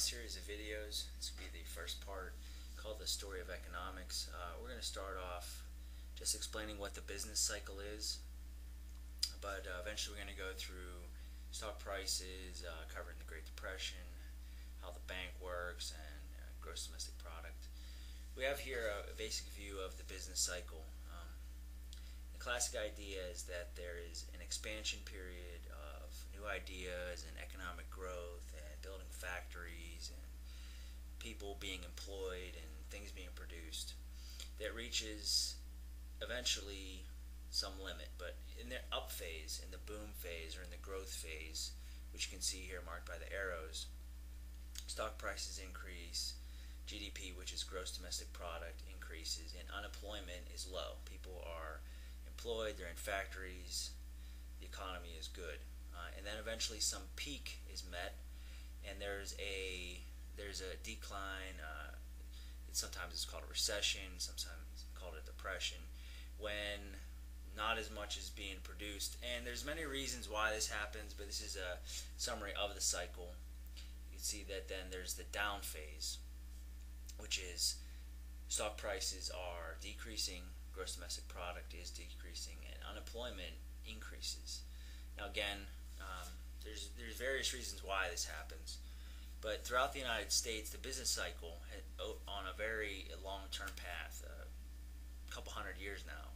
series of videos. This will be the first part called The Story of Economics. We're going to start off just explaining what the business cycle is, but eventually we're going to go through stock prices, covering the Great Depression, how the bank works, and gross domestic product. We have here a basic view of the business cycle. The classic idea is that there is an expansion period of new ideas and economic growth and building factories and people being employed and things being produced that reaches eventually some limit. But in the up phase, in the boom phase, or in the growth phase, which you can see here marked by the arrows, stock prices increase, GDP, which is gross domestic product, increases, and unemployment is low. People are employed, they're in factories, the economy is good. And then eventually some peak is met, and there's a decline. Sometimes it's called a recession, sometimes it's called a depression, when not as much is being produced. And there's many reasons why this happens, but this is a summary of the cycle. You can see that then there's the down phase, which is stock prices are decreasing, gross domestic product is decreasing, and unemployment increases. Now again, there's various reasons why this happens, but throughout the United States, the business cycle on a very long-term path, a couple hundred years now,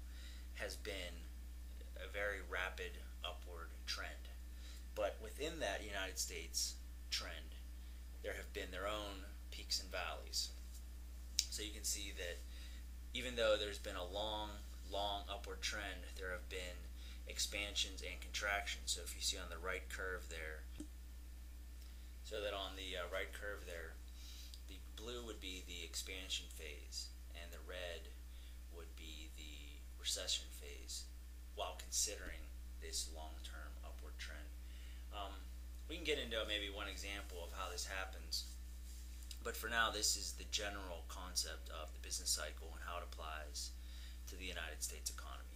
has been a very rapid upward trend. But within that United States trend, there have been their own peaks and valleys. So you can see that even though there's been a long upward trend, there have been expansions and contractions. So if you see on the right curve there, right curve there, the blue would be the expansion phase, and the red would be the recession phase, while considering this long-term upward trend. We can get into maybe one example of how this happens, but for now, this is the general concept of the business cycle and how it applies to the United States economy.